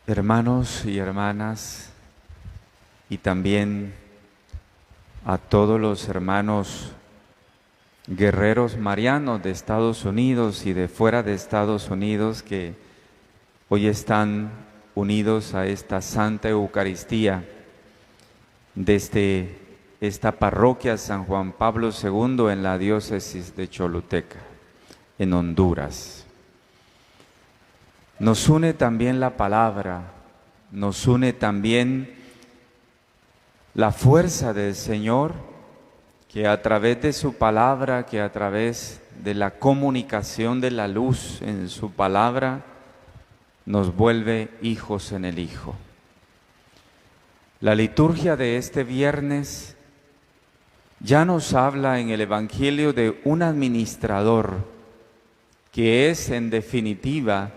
Hermanos y hermanas, y también a todos los hermanos guerreros marianos de Estados Unidos y de fuera de Estados Unidos que hoy están unidos a esta Santa Eucaristía desde esta parroquia San Juan Pablo II en la diócesis de Choluteca, en Honduras. Nos une también la palabra, nos une también la fuerza del Señor, que a través de su palabra, que a través de la comunicación de la luz en su palabra, nos vuelve hijos en el Hijo. La liturgia de este viernes ya nos habla en el Evangelio de un administrador, que es en definitiva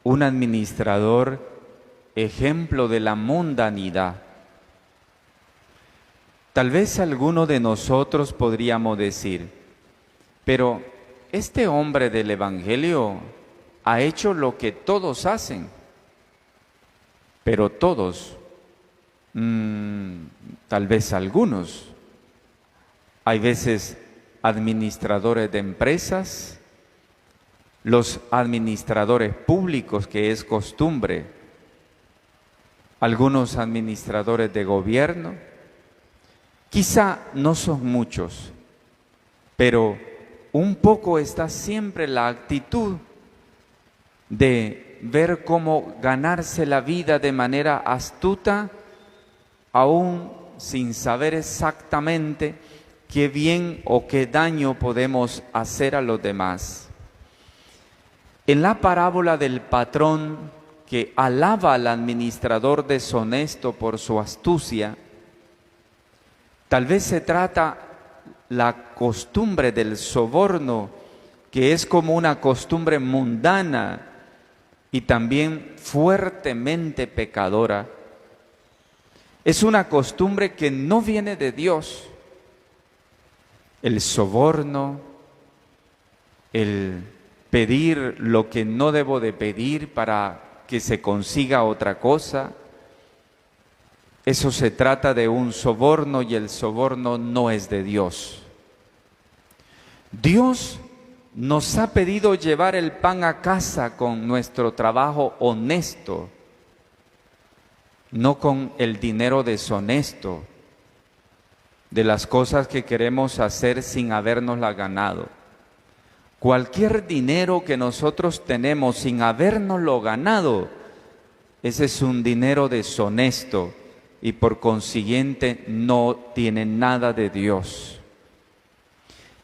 un administrador ejemplo de la mundanidad. Tal vez alguno de nosotros podríamos decir, pero este hombre del Evangelio ha hecho lo que todos hacen, pero todos, tal vez algunos. Hay veces administradores de empresas, los administradores públicos, que es costumbre, algunos administradores de gobierno. Quizá no son muchos, pero un poco está siempre la actitud de ver cómo ganarse la vida de manera astuta, aún sin saber exactamente qué bien o qué daño podemos hacer a los demás. En la parábola del patrón que alaba al administrador deshonesto por su astucia, tal vez se trata la costumbre del soborno, que es como una costumbre mundana y también fuertemente pecadora. Es una costumbre que no viene de Dios. El soborno, el pedir lo que no debo de pedir para que se consiga otra cosa. Eso se trata de un soborno y el soborno no es de Dios. Dios nos ha pedido llevar el pan a casa con nuestro trabajo honesto, no con el dinero deshonesto de las cosas que queremos hacer sin habernosla ganado. Cualquier dinero que nosotros tenemos sin habérnoslo ganado, ese es un dinero deshonesto y por consiguiente no tiene nada de Dios.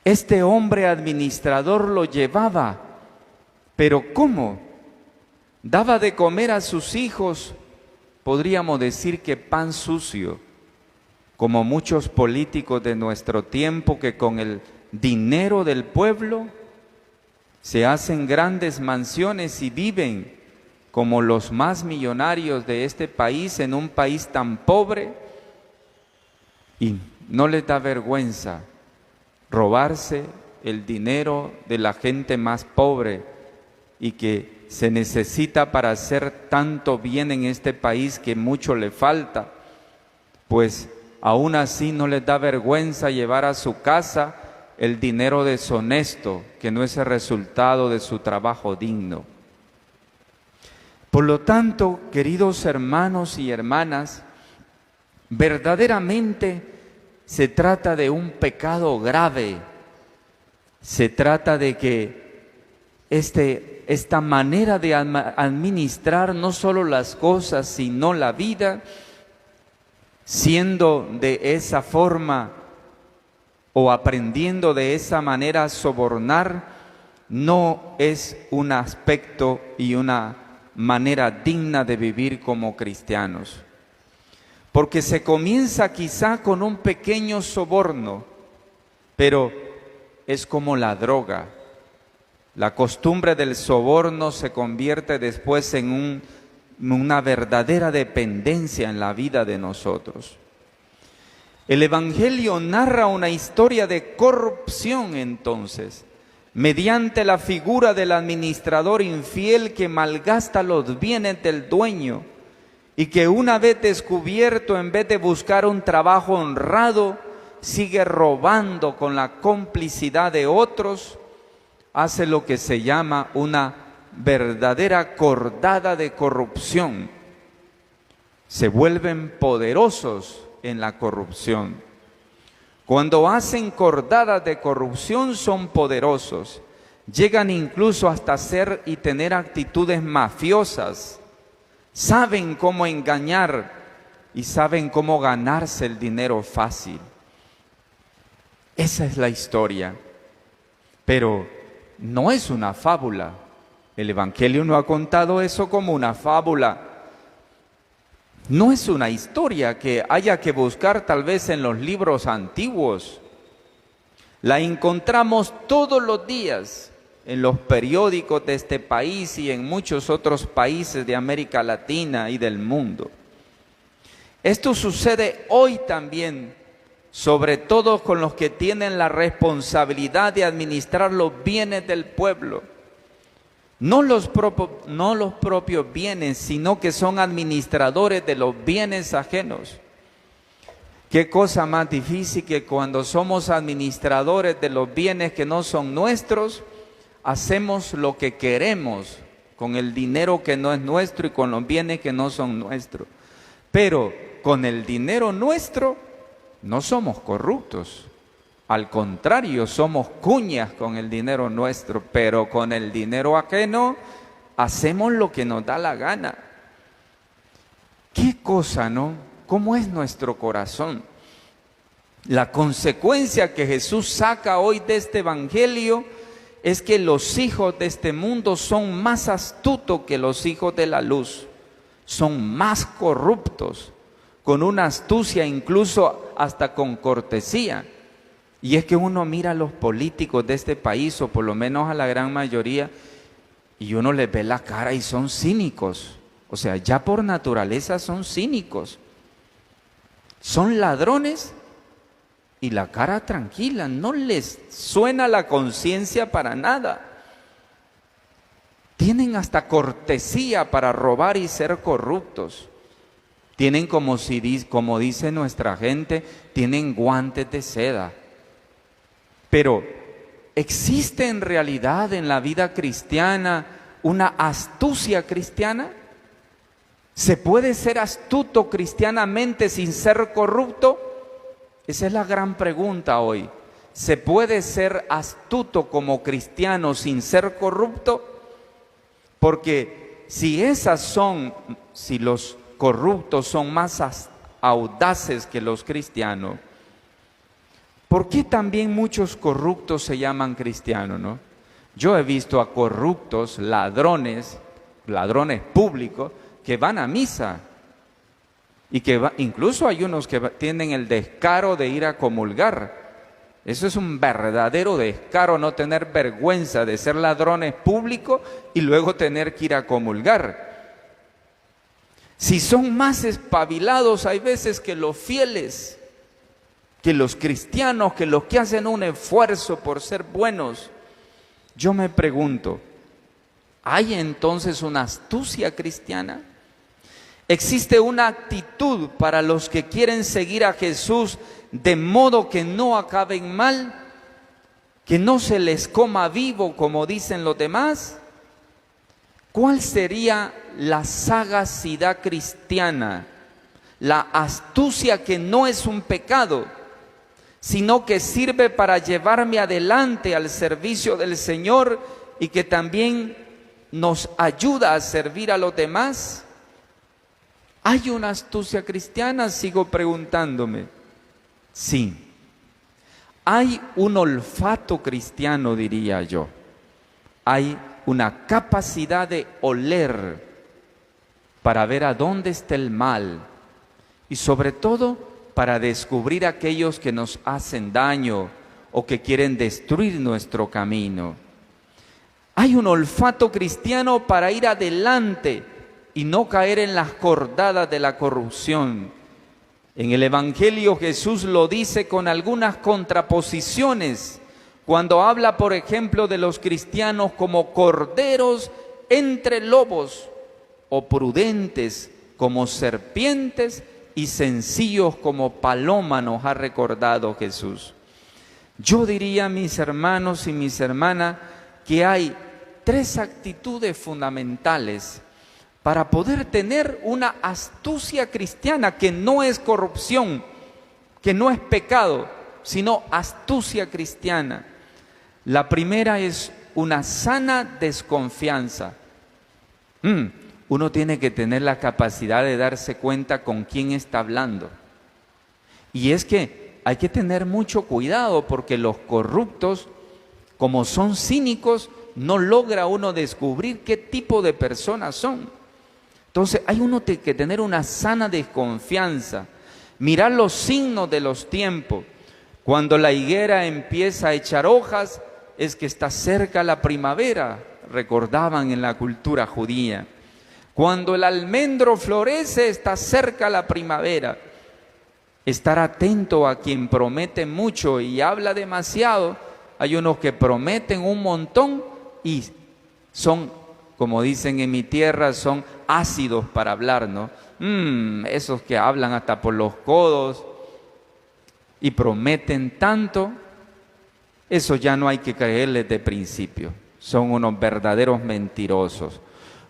Este hombre administrador lo llevaba, pero ¿cómo? Daba de comer a sus hijos, podríamos decir que pan sucio, como muchos políticos de nuestro tiempo que con el dinero del pueblo se hacen grandes mansiones y viven como los más millonarios de este país, en un país tan pobre, y no les da vergüenza robarse el dinero de la gente más pobre y que se necesita para hacer tanto bien en este país que mucho le falta, pues aún así no les da vergüenza llevar a su casa el dinero deshonesto, que no es el resultado de su trabajo digno. Por lo tanto, queridos hermanos y hermanas, verdaderamente se trata de un pecado grave. Se trata de que esta manera de administrar no solo las cosas, sino la vida, siendo de esa forma o aprendiendo de esa manera a sobornar, no es un aspecto y una manera digna de vivir como cristianos. Porque se comienza quizá con un pequeño soborno, pero es como la droga. La costumbre del soborno se convierte después en una verdadera dependencia en la vida de nosotros. El Evangelio narra una historia de corrupción entonces, mediante la figura del administrador infiel que malgasta los bienes del dueño y que una vez descubierto, en vez de buscar un trabajo honrado, sigue robando con la complicidad de otros, hace lo que se llama una verdadera cordada de corrupción. Se vuelven poderosos en la corrupción. Cuando hacen cordadas de corrupción son poderosos. Llegan incluso hasta ser y tener actitudes mafiosas. Saben cómo engañar y saben cómo ganarse el dinero fácil. Esa es la historia. Pero no es una fábula. El Evangelio no ha contado eso como una fábula. No es una historia que haya que buscar tal vez en los libros antiguos. La encontramos todos los días en los periódicos de este país y en muchos otros países de América Latina y del mundo. Esto sucede hoy también, sobre todo con los que tienen la responsabilidad de administrar los bienes del pueblo. No los propios bienes, sino que son administradores de los bienes ajenos. Qué cosa más difícil que cuando somos administradores de los bienes que no son nuestros, hacemos lo que queremos con el dinero que no es nuestro y con los bienes que no son nuestros. Pero con el dinero nuestro no somos corruptos. Al contrario, somos cuñas con el dinero nuestro, pero con el dinero ajeno hacemos lo que nos da la gana. ¿Qué cosa, no? ¿Cómo es nuestro corazón? La consecuencia que Jesús saca hoy de este evangelio es que los hijos de este mundo son más astutos que los hijos de la luz, son más corruptos, con una astucia incluso hasta con cortesía. Y es que uno mira a los políticos de este país, o por lo menos a la gran mayoría, y uno les ve la cara y son cínicos. O sea, ya por naturaleza son cínicos. Son ladrones y la cara tranquila, no les suena la conciencia para nada. Tienen hasta cortesía para robar y ser corruptos. Tienen, como dice nuestra gente, tienen guantes de seda. Pero ¿existe en realidad en la vida cristiana una astucia cristiana? ¿Se puede ser astuto cristianamente sin ser corrupto? Esa es la gran pregunta hoy. ¿Se puede ser astuto como cristiano sin ser corrupto? Porque si los corruptos son más audaces que los cristianos, ¿por qué también muchos corruptos se llaman cristianos, no? Yo he visto a corruptos, ladrones públicos, que van a misa. Y incluso hay unos que tienen el descaro de ir a comulgar. Eso es un verdadero descaro, no tener vergüenza de ser ladrones públicos y luego tener que ir a comulgar. Si son más espabilados, hay veces que los fieles, que los cristianos, que los que hacen un esfuerzo por ser buenos. Yo me pregunto, ¿hay entonces una astucia cristiana? ¿Existe una actitud para los que quieren seguir a Jesús de modo que no acaben mal? ¿Que no se les coma vivo como dicen los demás? ¿Cuál sería la sagacidad cristiana? La astucia que no es un pecado, sino que sirve para llevarme adelante al servicio del Señor y que también nos ayuda a servir a los demás. ¿Hay una astucia cristiana? Sigo preguntándome. Sí. Hay un olfato cristiano, diría yo. Hay una capacidad de oler para ver a dónde está el mal y sobre todo para descubrir aquellos que nos hacen daño o que quieren destruir nuestro camino. Hay un olfato cristiano para ir adelante y no caer en las cordadas de la corrupción. En el Evangelio Jesús lo dice con algunas contraposiciones, Cuando habla, por ejemplo, de los cristianos como corderos entre lobos, o prudentes como serpientes y sencillos como paloma, nos ha recordado Jesús. Yo diría, mis hermanos y mis hermanas, que hay 3 actitudes fundamentales para poder tener una astucia cristiana que no es corrupción, que no es pecado, sino astucia cristiana. La primera es una sana desconfianza. Uno tiene que tener la capacidad de darse cuenta con quién está hablando. Y es que hay que tener mucho cuidado porque los corruptos, como son cínicos, no logra uno descubrir qué tipo de personas son. Entonces hay uno que tener una sana desconfianza, mirar los signos de los tiempos. Cuando la higuera empieza a echar hojas, es que está cerca la primavera, recordaban en la cultura judía. Cuando el almendro florece, está cerca la primavera. Estar atento a quien promete mucho y habla demasiado. Hay unos que prometen un montón y son, como dicen en mi tierra, son ácidos para hablar, ¿no? Esos que hablan hasta por los codos y prometen tanto, eso ya no hay que creerles de principio. Son unos verdaderos mentirosos.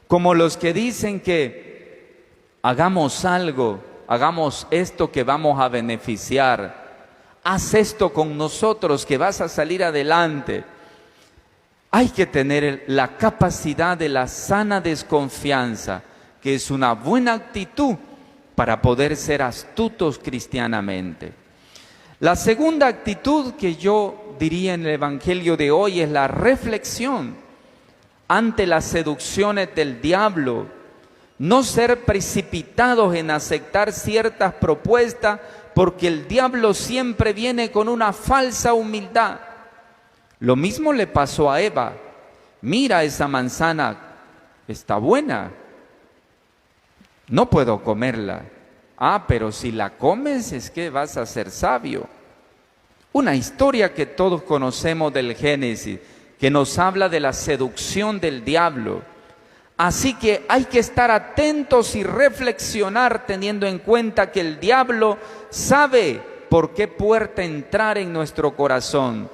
Como los que dicen que hagamos algo, hagamos esto que vamos a beneficiar, haz esto con nosotros que vas a salir adelante. Hay que tener la capacidad de la sana desconfianza, que es una buena actitud para poder ser astutos cristianamente. La segunda actitud que yo diría en el Evangelio de hoy es la reflexión ante las seducciones del diablo, no ser precipitados en aceptar ciertas propuestas, porque el diablo siempre viene con una falsa humildad. Lo mismo le pasó a Eva. Mira, esa manzana está buena, no puedo comerla. Pero si la comes es que vas a ser sabio. Una historia que todos conocemos del Génesis, que nos habla de la seducción del diablo. Así que hay que estar atentos y reflexionar teniendo en cuenta que el diablo sabe por qué puerta entrar en nuestro corazón.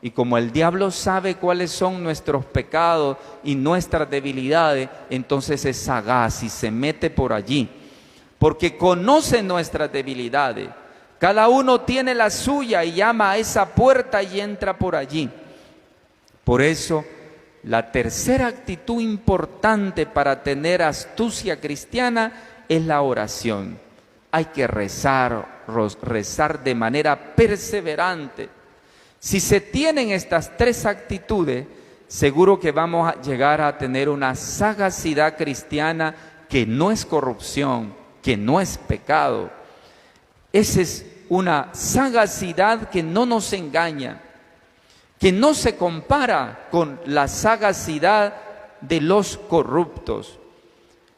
Y como el diablo sabe cuáles son nuestros pecados y nuestras debilidades, entonces es sagaz y se mete por allí. Porque conoce nuestras debilidades. Cada uno tiene la suya y llama a esa puerta y entra por allí. Por eso, la tercera actitud importante para tener astucia cristiana es la oración. Hay que rezar de manera perseverante. Si se tienen estas 3 actitudes, seguro que vamos a llegar a tener una sagacidad cristiana que no es corrupción, que no es pecado. Esa es una sagacidad que no nos engaña, que no se compara con la sagacidad de los corruptos,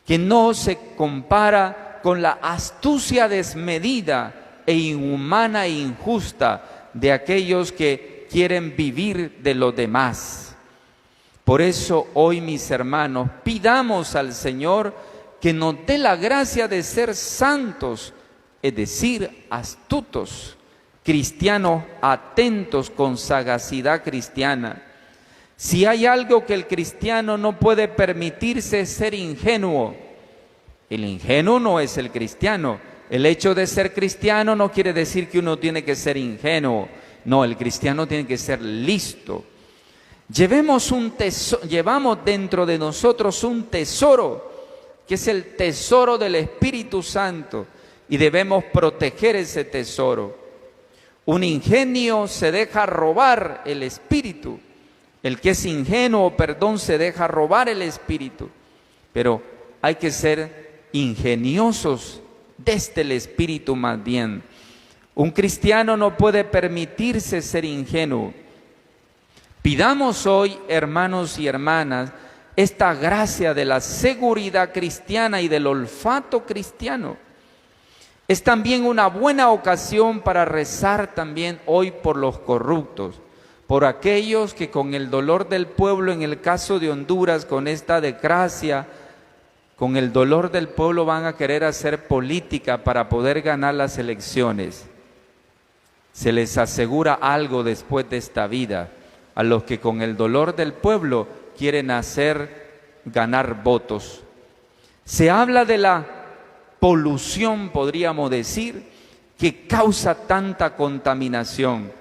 que no se compara con la astucia desmedida e inhumana e injusta de aquellos que quieren vivir de los demás. Por eso hoy, mis hermanos, pidamos al Señor que nos dé la gracia de ser santos, es decir, astutos, cristianos atentos con sagacidad cristiana. Si hay algo que el cristiano no puede permitirse es ser ingenuo. El ingenuo no es el cristiano. El hecho de ser cristiano no quiere decir que uno tiene que ser ingenuo. No, el cristiano tiene que ser listo. Llevamos dentro de nosotros un tesoro, que es el tesoro del Espíritu Santo, y debemos proteger ese tesoro. Un ingenio se deja robar el espíritu. El que es ingenuo, se deja robar el espíritu. Pero hay que ser ingeniosos desde el espíritu más bien. Un cristiano no puede permitirse ser ingenuo. Pidamos hoy, hermanos y hermanas, esta gracia de la seguridad cristiana y del olfato cristiano. Es también una buena ocasión para rezar también hoy por los corruptos, por aquellos que con el dolor del pueblo, en el caso de Honduras, con esta desgracia, con el dolor del pueblo van a querer hacer política para poder ganar las elecciones. Se les asegura algo después de esta vida a los que con el dolor del pueblo quieren ganar votos. Se habla de la polución, podríamos decir, que causa tanta contaminación,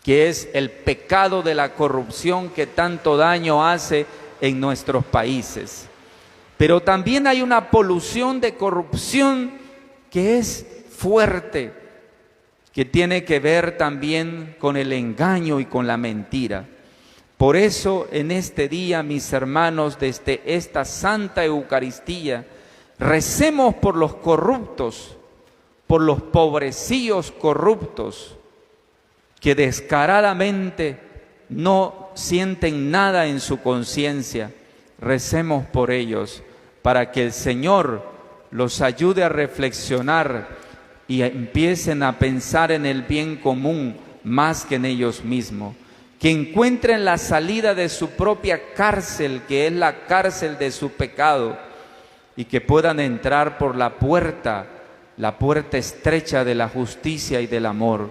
que es el pecado de la corrupción que tanto daño hace en nuestros países. Pero también hay una polución de corrupción que es fuerte, que tiene que ver también con el engaño y con la mentira. Por eso en este día, mis hermanos, desde esta Santa Eucaristía, recemos por los corruptos, por los pobrecillos corruptos, que descaradamente no sienten nada en su conciencia. Recemos por ellos, para que el Señor los ayude a reflexionar y empiecen a pensar en el bien común más que en ellos mismos. Que encuentren la salida de su propia cárcel, que es la cárcel de su pecado, y que puedan entrar por la puerta estrecha de la justicia y del amor.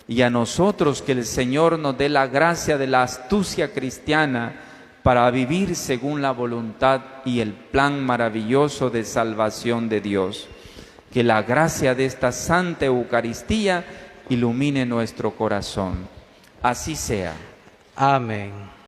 Y a nosotros que el Señor nos dé la gracia de la astucia cristiana para vivir según la voluntad y el plan maravilloso de salvación de Dios. Que la gracia de esta Santa Eucaristía ilumine nuestro corazón. Así sea. Amén.